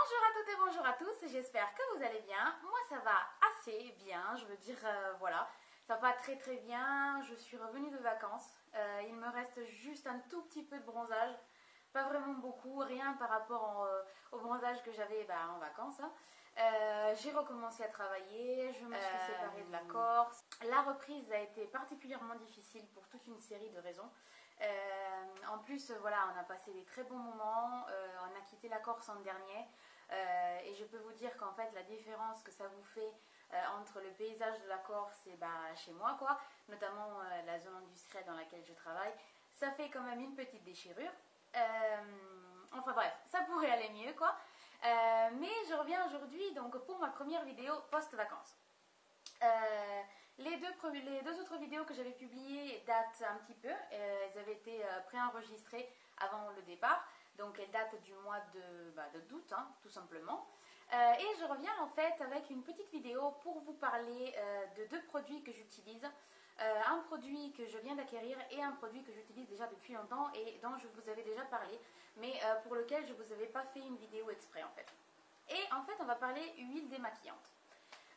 Bonjour à toutes et bonjour à tous, j'espère que vous allez bien. Moi ça va assez bien, je veux dire voilà, ça va très très bien. Je suis revenue de vacances, il me reste juste un tout petit peu de bronzage, pas vraiment beaucoup, rien par rapport au bronzage que j'avais en vacances. Hein. J'ai recommencé à travailler, je me suis séparée de la Corse. La reprise a été particulièrement difficile pour toute une série de raisons. En plus, voilà, on a passé des très bons moments, on a quitté la Corse en dernier et je peux vous dire qu'en fait la différence que ça vous fait entre le paysage de la Corse et chez moi, quoi, notamment la zone industrielle dans laquelle je travaille, ça fait quand même une petite déchirure. Enfin bref, ça pourrait aller mieux, quoi. Mais je reviens aujourd'hui donc pour ma première vidéo post-vacances. Les deux autres vidéos que j'avais publiées datent un petit peu, elles avaient été préenregistrées avant le départ, donc elles datent du mois d'août, hein, tout simplement. Et je reviens en fait avec une petite vidéo pour vous parler de deux produits que j'utilise. Un produit que je viens d'acquérir et un produit que j'utilise déjà depuis longtemps et dont je vous avais déjà parlé, mais pour lequel je ne vous avais pas fait une vidéo exprès en fait. Et en fait on va parler huile démaquillante.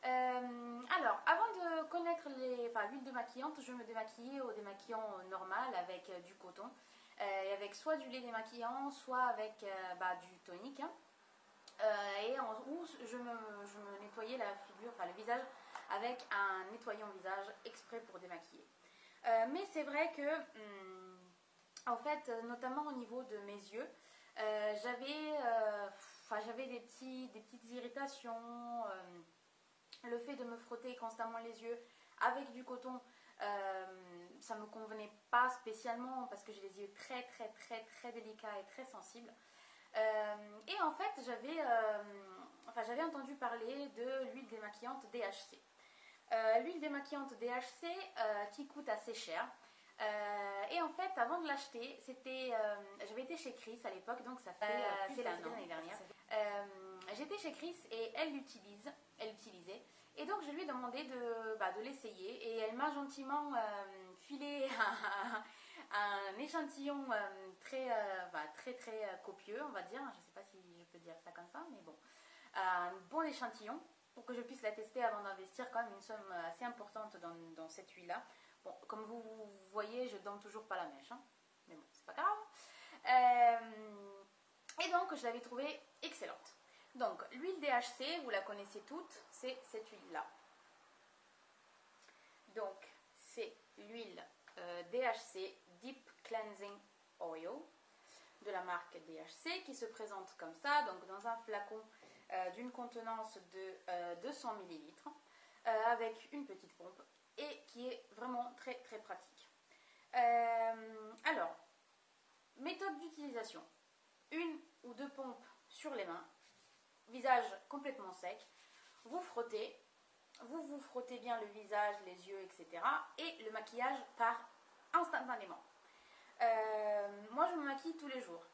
Alors, avant de connaître l'huile démaquillante, je me démaquillais au démaquillant normal avec du coton, et avec soit du lait démaquillant, soit avec du tonique. Hein. Ou je me nettoyais la figure, le visage avec un nettoyant visage exprès pour démaquiller. Mais c'est vrai que, en fait, notamment au niveau de mes yeux, j'avais des petites irritations. Le fait de me frotter constamment les yeux avec du coton, ça ne me convenait pas spécialement parce que j'ai les yeux très très très très délicats et très sensibles. Et en fait, j'avais entendu parler de l'huile démaquillante DHC. L'huile démaquillante DHC qui coûte assez cher. Et en fait, avant de l'acheter, j'avais été chez Chris à l'époque, donc ça fait c'est l'année dernière. J'étais chez Chris et elle l'utilisait. Et donc je lui ai demandé de l'essayer et elle m'a gentiment filé un échantillon très copieux, on va dire. Je ne sais pas si je peux dire ça comme ça, mais bon. Un bon échantillon pour que je puisse la tester avant d'investir quand même une somme assez importante dans cette huile-là. Bon, comme vous voyez, je ne donne toujours pas la mèche, hein. Mais bon, c'est pas grave. Et donc, je l'avais trouvée excellente. Donc, l'huile DHC, vous la connaissez toutes, c'est cette huile-là. Donc, c'est l'huile DHC Deep Cleansing Oil de la marque DHC qui se présente comme ça, donc dans un flacon d'une contenance de 200 ml avec une petite pompe et qui est vraiment très très pratique. Alors, méthode d'utilisation, une ou deux pompes sur les mains, visage complètement sec, vous frottez bien le visage, les yeux, etc. et le maquillage part instantanément. Moi je me maquille tous les jours.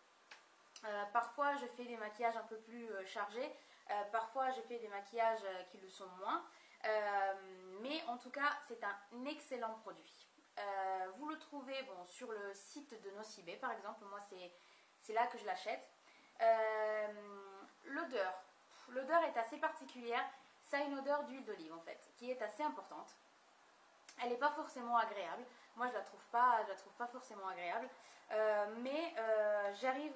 Parfois je fais des maquillages un peu plus chargés, parfois je fais des maquillages qui le sont moins, mais en tout cas c'est un excellent produit. Vous le trouvez sur le site de Nocibé par exemple, moi c'est là que je l'achète. L'odeur est assez particulière, ça a une odeur d'huile d'olive en fait, qui est assez importante. Elle n'est pas forcément agréable, moi je la trouve pas forcément agréable, mais j'arrive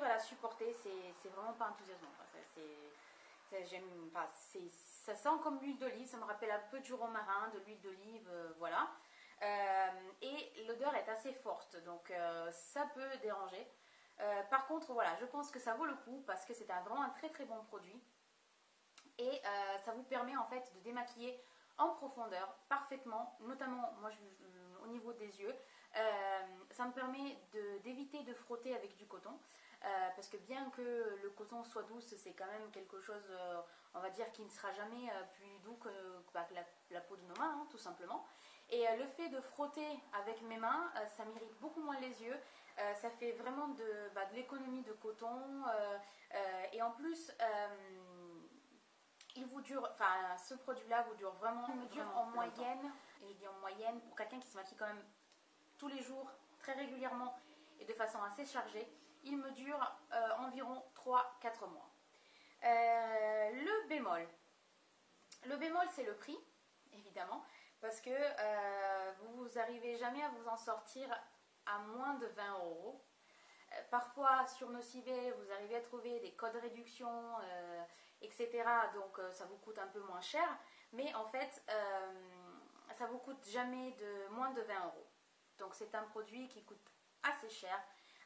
à la supporter, c'est vraiment pas enthousiasmant. Ça sent comme l'huile d'olive, ça me rappelle un peu du romarin, de l'huile d'olive, voilà. Et l'odeur est assez forte, donc ça peut déranger. Par contre, voilà, je pense que ça vaut le coup parce que c'est vraiment un très très bon produit. Et ça vous permet en fait de démaquiller en profondeur parfaitement, notamment moi au niveau des yeux. Ça me permet d'éviter de frotter avec du coton. Parce que bien que le coton soit doux, c'est quand même quelque chose, on va dire, qui ne sera jamais plus doux que la peau de nos mains, hein, tout simplement. Et le fait de frotter avec mes mains, ça m'irrite beaucoup moins les yeux, ça fait vraiment de l'économie de coton, et en plus, ce produit-là vous dure vraiment, en moyenne, et je dis en moyenne, pour quelqu'un qui se maquille quand même tous les jours, très régulièrement et de façon assez chargée, il me dure environ 3-4 mois. Le bémol c'est le prix, évidemment, parce que vous n'arrivez jamais à vous en sortir à moins de 20 euros. Parfois sur nos CV vous arrivez à trouver des codes réduction, etc. Donc ça vous coûte un peu moins cher, mais en fait ça vous coûte jamais moins de 20 euros. Donc c'est un produit qui coûte assez cher.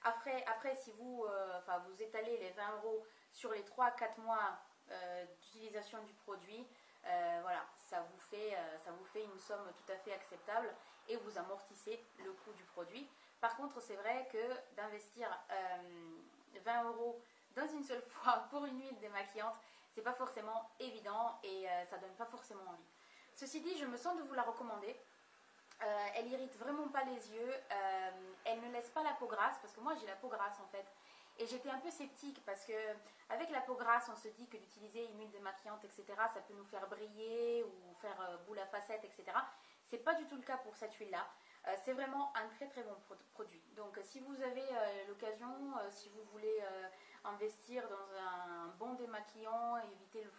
Après si vous, vous étalez les 20 euros sur les 3-4 mois d'utilisation du produit, voilà, ça vous fait une somme tout à fait acceptable et vous amortissez le coût du produit. Par contre, c'est vrai que d'investir 20 euros dans une seule fois pour une huile démaquillante, c'est pas forcément évident et ça donne pas forcément envie. Ceci dit, je me sens de vous la recommander. Elle irrite vraiment pas les yeux, elle ne laisse pas la peau grasse, parce que moi j'ai la peau grasse en fait. Et j'étais un peu sceptique parce que avec la peau grasse, on se dit que d'utiliser une huile démaquillante, etc., ça peut nous faire briller ou faire boule à facettes, etc. C'est pas du tout le cas pour cette huile-là. C'est vraiment un très très bon produit. Donc si vous avez l'occasion, si vous voulez investir dans un bon démaquillant, éviter de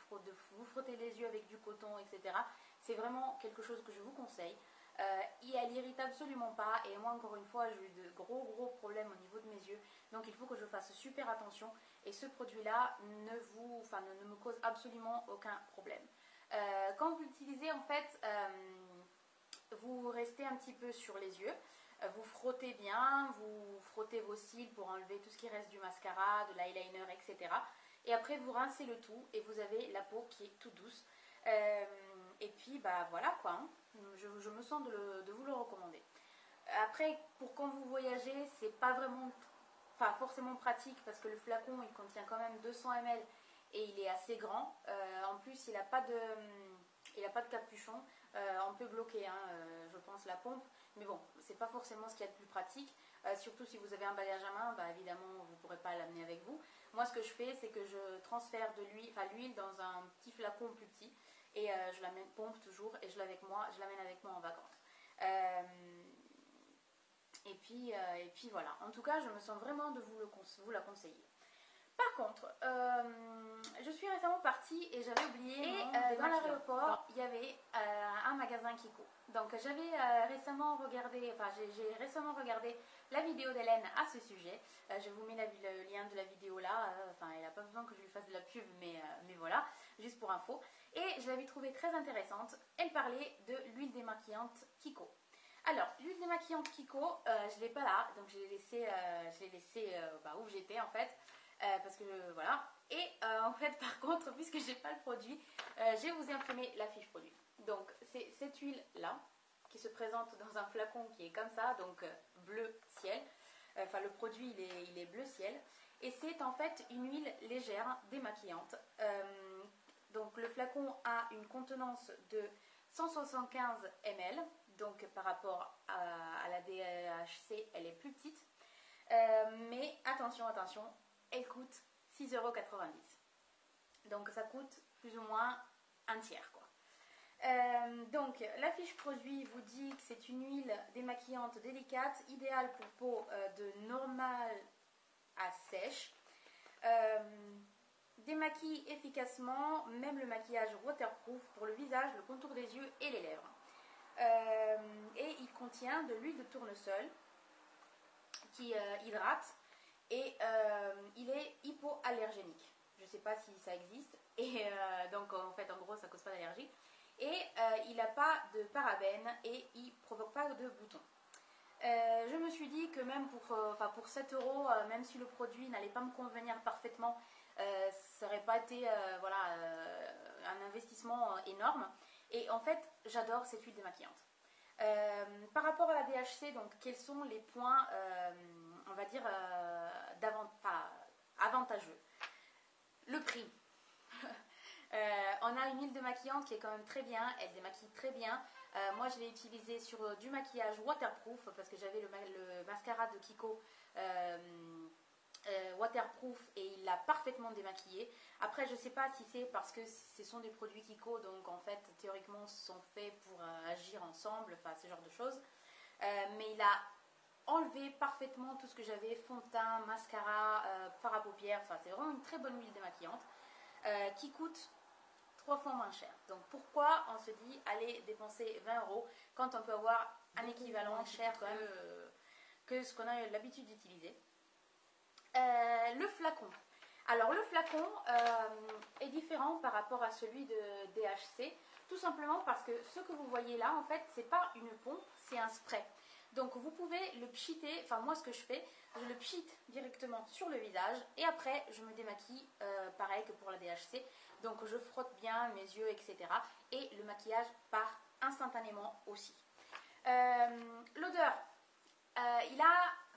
vous frotter les yeux avec du coton, etc., c'est vraiment quelque chose que je vous conseille. Elle n'irrite absolument pas et moi encore une fois j'ai eu de gros problèmes au niveau de mes yeux, donc il faut que je fasse super attention et ce produit là ne me cause absolument aucun problème. Quand vous l'utilisez en fait, vous restez un petit peu sur les yeux, vous frottez bien, vous frottez vos cils pour enlever tout ce qui reste du mascara, de l'eyeliner, etc. Et après vous rincez le tout et vous avez la peau qui est toute douce. Et puis bah voilà quoi, hein. Je me sens de vous le recommander. Après, pour quand vous voyagez, c'est pas vraiment forcément pratique parce que le flacon il contient quand même 200 ml et il est assez grand. En plus il n'a pas de capuchon. On peut bloquer, hein, je pense, la pompe, mais bon, c'est pas forcément ce qu'il y a de plus pratique. Surtout si vous avez un bagage à main, bah, évidemment vous ne pourrez pas l'amener avec vous. Moi ce que je fais, c'est que je transfère de l'huile dans un petit flacon plus petit et je la pompe toujours et je l'amène avec moi en vacances. Et puis voilà, en tout cas je me sens vraiment de vous la conseiller. Par contre, je suis récemment partie et j'avais oublié dans l'aéroport, il y avait un magasin Kiko. Donc j'avais récemment regardé, j'ai récemment regardé la vidéo d'Hélène à ce sujet. Je vous mets le lien de la vidéo là. Elle n'a pas besoin que je lui fasse de la pub, mais voilà, juste pour info. Et je l'avais trouvée très intéressante. Elle parlait de l'huile démaquillante Kiko. Alors, l'huile démaquillante Kiko, je ne l'ai pas là, donc je l'ai laissée où j'étais en fait. Parce que voilà. Et en fait, par contre, puisque j'ai pas le produit, je vous ai imprimé la fiche produit. Donc, c'est cette huile là qui se présente dans un flacon qui est comme ça, donc bleu ciel. Le produit il est bleu ciel. Et c'est en fait une huile légère démaquillante. Donc, le flacon a une contenance de 175 ml. Donc, par rapport à la DHC, elle est plus petite. Mais attention, elle coûte 6,90 €. Donc ça coûte plus ou moins un tiers quoi. Donc la fiche produit vous dit que c'est une huile démaquillante délicate, idéale pour peau de normale à sèche. Démaquille efficacement, même le maquillage waterproof pour le visage, le contour des yeux et les lèvres. Et il contient de l'huile de tournesol qui hydrate. Et il est hypoallergénique. Je ne sais pas si ça existe. Et donc en fait en gros ça ne cause pas d'allergie. Et il n'a pas de parabènes et il ne provoque pas de boutons. Je me suis dit que même pour 7 €, même si le produit n'allait pas me convenir parfaitement, ça n'aurait pas été un investissement énorme. Et en fait j'adore cette huile démaquillante. Par rapport à la DHC, donc quels sont les points on va dire avantageux? Le prix. On a une huile démaquillante qui est quand même très bien, elle démaquille très bien. Moi je l'ai utilisée sur du maquillage waterproof parce que j'avais le mascara de Kiko waterproof et il l'a parfaitement démaquillé. Après je sais pas si c'est parce que ce sont des produits Kiko, donc en fait théoriquement sont faits pour agir ensemble, ce genre de choses. Mais il a enlevé parfaitement tout ce que j'avais, fond de teint, mascara, fard à paupières. Enfin, c'est vraiment une très bonne huile démaquillante qui coûte 3 fois moins cher. Donc pourquoi on se dit aller dépenser 20 € quand on peut avoir un équivalent cher quand même que ce qu'on a l'habitude d'utiliser. Le flacon. Alors le flacon est différent par rapport à celui de DHC, tout simplement parce que ce que vous voyez là, en fait, c'est pas une pompe, c'est un spray. Donc vous pouvez le pchiter, enfin moi ce que je fais, je le pchite directement sur le visage et après je me démaquille pareil que pour la DHC. Donc je frotte bien mes yeux, etc. Et le maquillage part instantanément aussi. L'odeur,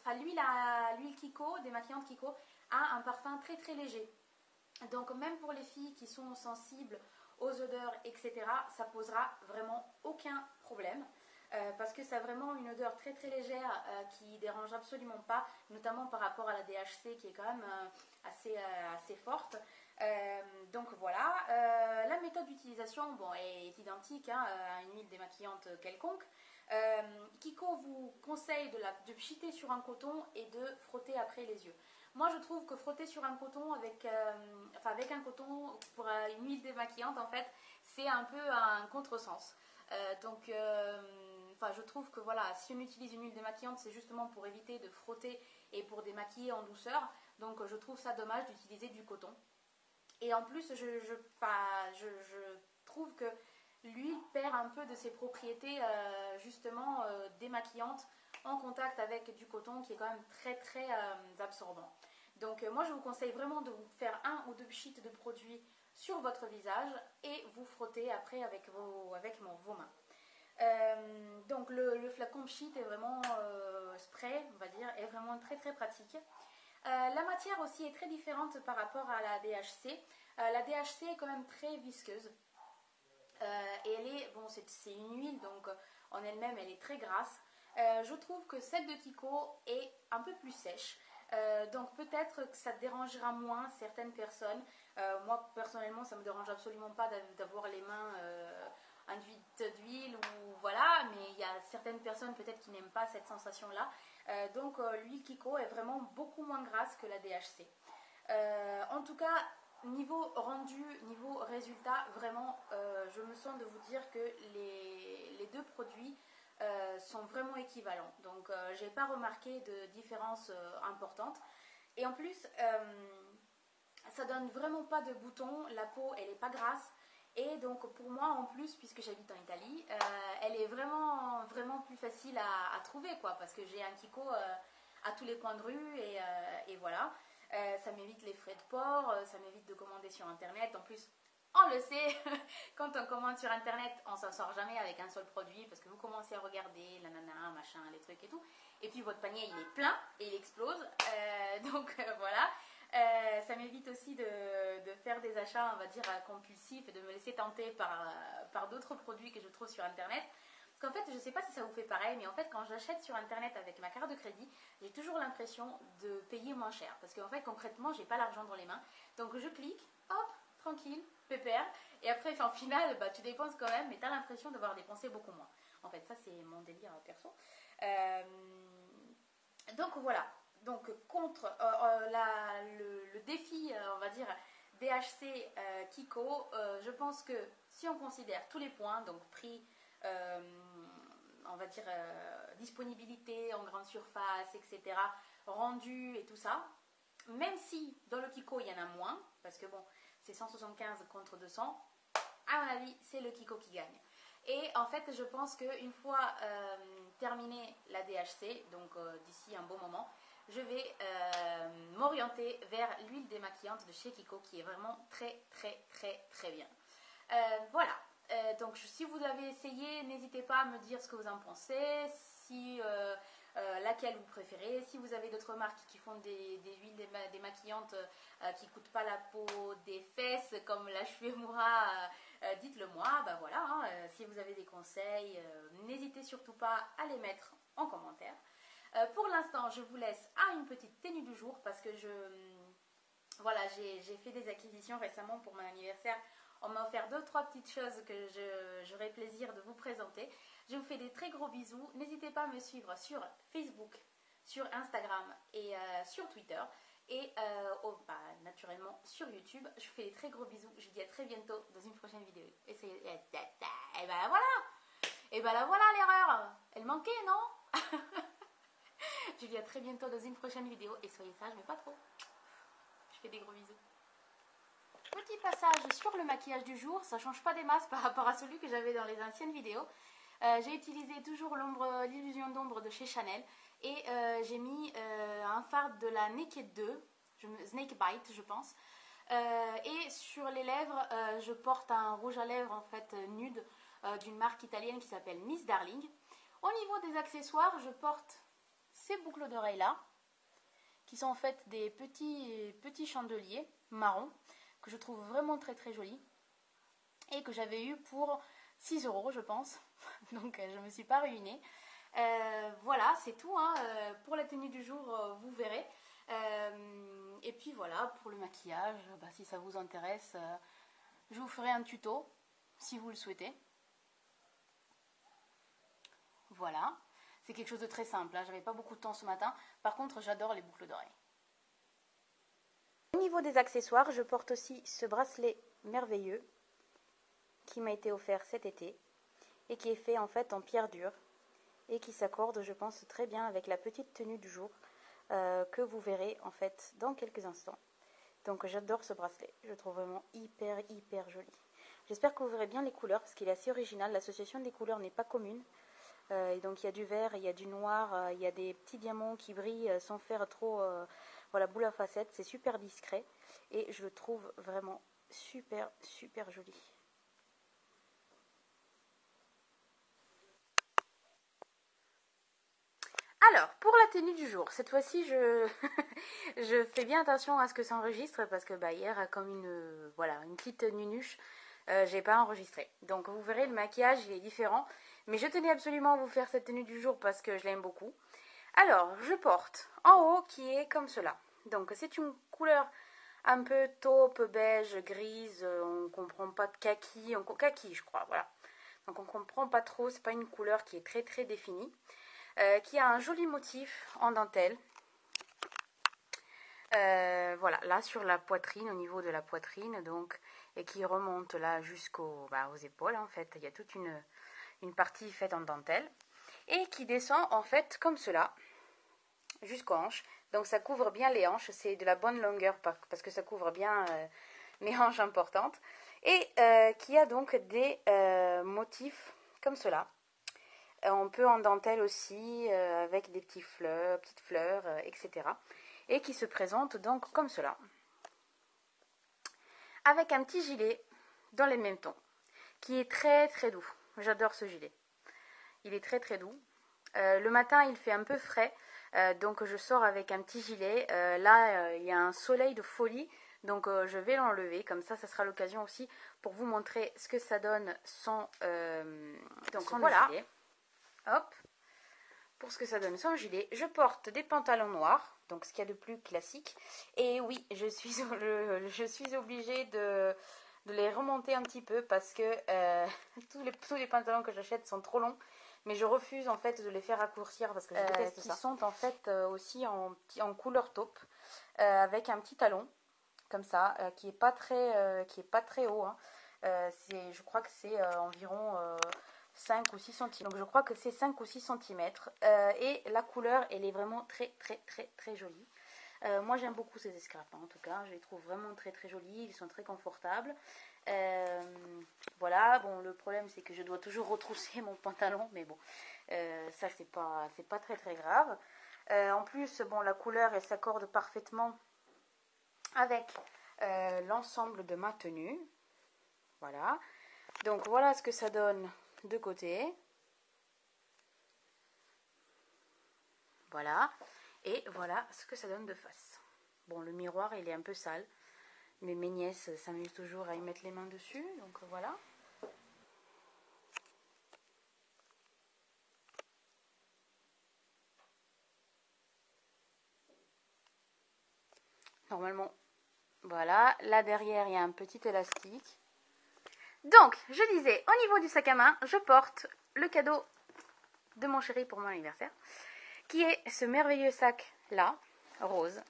l'huile Kiko, démaquillante Kiko, a un parfum très très léger. Donc même pour les filles qui sont sensibles aux odeurs, etc., ça posera vraiment aucun problème. Parce que ça a vraiment une odeur très très légère qui dérange absolument pas, notamment par rapport à la DHC qui est quand même assez forte. Donc voilà, la méthode d'utilisation est identique à une huile démaquillante quelconque. Kiko vous conseille de pchiter sur un coton et de frotter après les yeux. Moi je trouve que frotter sur un coton avec un coton pour une huile démaquillante, en fait, c'est un peu un contresens. Je trouve que voilà, si on utilise une huile démaquillante, c'est justement pour éviter de frotter et pour démaquiller en douceur. Donc je trouve ça dommage d'utiliser du coton. Et en plus, je trouve que l'huile perd un peu de ses propriétés justement démaquillantes en contact avec du coton qui est quand même très très absorbant. Donc moi je vous conseille vraiment de vous faire 1 ou 2 pchits de produit sur votre visage et vous frottez après avec vos mains. Donc le flacon pchit est vraiment spray, on va dire, est vraiment très très pratique. La matière aussi est très différente par rapport à la DHC. La DHC est quand même très visqueuse. Et elle est, c'est une huile, donc en elle-même, elle est très grasse. Je trouve que celle de Kiko est un peu plus sèche. Donc peut-être que ça dérangera moins certaines personnes. Moi, personnellement, ça ne me dérange absolument pas d'avoir les mains induites d'huile, ou voilà, mais il y a certaines personnes peut-être qui n'aiment pas cette sensation-là. Donc l'huile Kiko est vraiment beaucoup moins grasse que la DHC. En tout cas, niveau rendu, niveau résultat, vraiment, je me sens de vous dire que les deux produits sont vraiment équivalents. Donc, j'ai pas remarqué de différence importante. Et en plus, ça donne vraiment pas de boutons. La peau, elle est pas grasse. Et donc, pour moi, en plus, puisque j'habite en Italie, elle est vraiment, vraiment plus facile à trouver, quoi. Parce que j'ai un Kiko à tous les coins de rue et voilà. Ça m'évite les frais de port, ça m'évite de commander sur internet. En plus, on le sait, quand on commande sur internet, on s'en sort jamais avec un seul produit parce que vous commencez à regarder la nana, machin, les trucs et tout. Et puis votre panier il est plein et il explose. Voilà. Ça m'évite aussi de faire des achats, on va dire, compulsifs et de me laisser tenter par d'autres produits que je trouve sur internet. Parce qu'en fait, je ne sais pas si ça vous fait pareil, mais en fait, quand j'achète sur internet avec ma carte de crédit, j'ai toujours l'impression de payer moins cher. Parce qu'en fait, concrètement, j'ai pas l'argent dans les mains. Donc je clique, hop, tranquille, pépère. Et après, en final, tu dépenses quand même, mais tu as l'impression d'avoir dépensé beaucoup moins. En fait, ça, c'est mon délire perso. Donc voilà. Donc contre le défi, on va dire, DHC Kiko, je pense que si on considère tous les points, donc prix, on va dire disponibilité en grande surface, etc., rendu et tout ça, même si dans le Kiko il y en a moins, parce que c'est 175 contre 200, à mon avis c'est le Kiko qui gagne. Et en fait je pense qu'une fois terminé la DHC, donc d'ici un bon moment, je vais m'orienter vers l'huile démaquillante de chez Kiko qui est vraiment très très très très bien. Voilà. Donc si vous avez essayé, n'hésitez pas à me dire ce que vous en pensez, si laquelle vous préférez, si vous avez d'autres marques qui font des huiles démaquillantes qui ne coûtent pas la peau des fesses comme la Shuemura, dites-le moi, voilà, si vous avez des conseils, n'hésitez surtout pas à les mettre en commentaire. Pour l'instant, je vous laisse à une petite tenue du jour parce que j'ai fait des acquisitions récemment pour mon anniversaire. On m'a offert 2-3 petites choses que j'aurai plaisir de vous présenter. Je vous fais des très gros bisous. N'hésitez pas à me suivre sur Facebook, sur Instagram et sur Twitter. Et naturellement sur YouTube. Je vous fais des très gros bisous. Je vous dis à très bientôt dans une prochaine vidéo. Et ben la voilà. Et ben la voilà l'erreur. Elle manquait, non? Je vous dis à très bientôt dans une prochaine vidéo. Et soyez sages, mais pas trop. Je fais des gros bisous. Petit passage sur le maquillage du jour. Ça change pas des masses par rapport à celui que j'avais dans les anciennes vidéos. J'ai utilisé toujours l'illusion d'ombre de chez Chanel. Et j'ai mis un fard de la Naked 2, Snake Bite je pense. Et sur les lèvres, je porte un rouge à lèvres en fait nude d'une marque italienne qui s'appelle Miss Darling. Au niveau des accessoires, je porte ces boucles d'oreilles là, qui sont en fait des petits chandeliers marron, que je trouve vraiment très très jolis. Et que j'avais eu pour 6 € je pense. Donc je ne me suis pas ruinée. Voilà, c'est tout hein. Pour la tenue du jour, vous verrez. Et puis voilà, pour le maquillage, si ça vous intéresse, je vous ferai un tuto si vous le souhaitez. Voilà, c'est quelque chose de très simple, hein. J'avais pas beaucoup de temps ce matin. Par contre, j'adore les boucles d'oreilles. Au niveau des accessoires, je porte aussi ce bracelet merveilleux qui m'a été offert cet été et qui est fait en fait en pierre dure et qui s'accorde, je pense, très bien avec la petite tenue du jour que vous verrez en fait dans quelques instants. Donc j'adore ce bracelet, je le trouve vraiment hyper joli. J'espère que vous verrez bien les couleurs parce qu'il est assez original. L'association des couleurs n'est pas commune. Et donc il y a du vert, il y a du noir, il y a des petits diamants qui brillent sans faire trop voilà, boule à facettes. C'est super discret et je le trouve vraiment super joli. Alors, pour la tenue du jour, cette fois-ci, je fais bien attention à ce que ça enregistre parce que hier, comme une petite nunuche, j'ai pas enregistré. Donc, vous verrez, le maquillage, il est différent. Mais je tenais absolument à vous faire cette tenue du jour parce que je l'aime beaucoup. Alors, je porte en haut qui est comme cela. Donc, c'est une couleur un peu taupe, beige, grise. On ne comprend pas de kaki. Kaki, je crois, voilà. Donc, on ne comprend pas trop. C'est pas une couleur qui est très définie. Qui a un joli motif en dentelle. Voilà, là sur la poitrine, au niveau de la poitrine, donc, et qui remonte là jusqu'aux aux épaules, en fait. Il y a toute une partie faite en dentelle, et qui descend, en fait, comme cela, jusqu'aux hanches. Donc, ça couvre bien les hanches, c'est de la bonne longueur, parce que ça couvre bien mes hanches importantes, et qui a donc des motifs comme cela. On peut en dentelle aussi, avec des petites fleurs, etc. Et qui se présente donc comme cela. Avec un petit gilet dans les mêmes tons, qui est très doux. J'adore ce gilet. Il est très doux. Le matin, il fait un peu frais, donc je sors avec un petit gilet. Là, il y a un soleil de folie, donc je vais l'enlever. Comme ça sera l'occasion aussi pour vous montrer ce que ça donne sans voilà. Gilet. Hop, pour ce que ça donne son gilet, je porte des pantalons noirs, donc ce qu'il y a de plus classique. Et oui, je suis obligée de les remonter un petit peu parce que tous les pantalons que j'achète sont trop longs. Mais je refuse en fait de les faire raccourcir parce que je déteste ça. Qui sont en fait aussi en couleur taupe, avec un petit talon comme ça, qui est pas très haut. Hein. Je crois que c'est environ 5 ou 6 cm. Donc je crois que c'est 5 ou 6 cm. Et la couleur, elle est vraiment très jolie. Moi j'aime beaucoup ces escarpins en tout cas. Je les trouve vraiment très jolis. Ils sont très confortables. Voilà, bon, le problème c'est que je dois toujours retrousser mon pantalon. Mais bon, ça c'est pas très grave. En plus, bon, la couleur elle s'accorde parfaitement avec l'ensemble de ma tenue. Voilà. Donc voilà ce que ça donne de côté. Voilà. Et voilà ce que ça donne de face. Bon, le miroir, il est un peu sale. Mais mes nièces s'amusent toujours à y mettre les mains dessus. Donc voilà. Normalement, voilà. Là derrière, il y a un petit élastique. Donc, je disais, au niveau du sac à main, je porte le cadeau de mon chéri pour mon anniversaire, qui est ce merveilleux sac là, rose,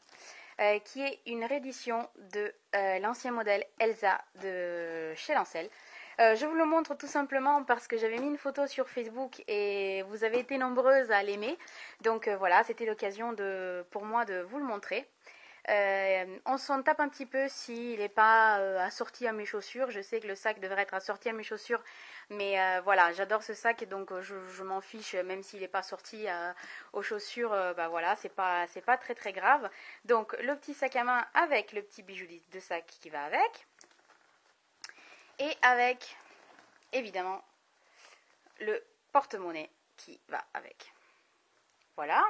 qui est une réédition de l'ancien modèle Elsa de chez Lancel. Je vous le montre tout simplement parce que j'avais mis une photo sur Facebook et vous avez été nombreuses à l'aimer. Donc voilà, c'était l'occasion pour moi de vous le montrer. On s'en tape un petit peu s'il n'est pas assorti à mes chaussures. Je sais que le sac devrait être assorti à mes chaussures, mais voilà, j'adore ce sac et donc je m'en fiche même s'il n'est pas sorti aux chaussures. Bah voilà, c'est pas très très grave. Donc le petit sac à main avec le petit bijou de sac qui va avec, et avec évidemment le porte-monnaie qui va avec. Voilà.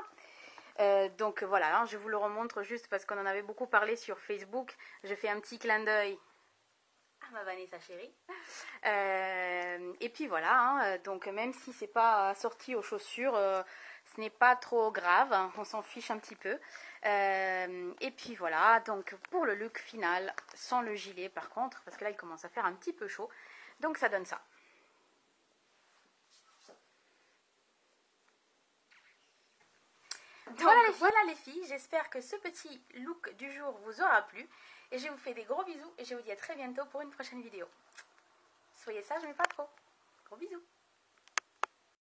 Donc voilà, hein, je vous le remontre juste parce qu'on en avait beaucoup parlé sur Facebook. Je fais un petit clin d'œil à ma Vanessa chérie. Et puis voilà, hein, donc même si c'est pas assorti aux chaussures, ce n'est pas trop grave, hein, on s'en fiche un petit peu. Et puis voilà, donc pour le look final, sans le gilet par contre, parce que là il commence à faire un petit peu chaud, donc ça donne ça. Donc voilà les filles, j'espère que ce petit look du jour vous aura plu. Et je vous fais des gros bisous et je vous dis à très bientôt pour une prochaine vidéo. Soyez sages mais pas trop. Gros bisous.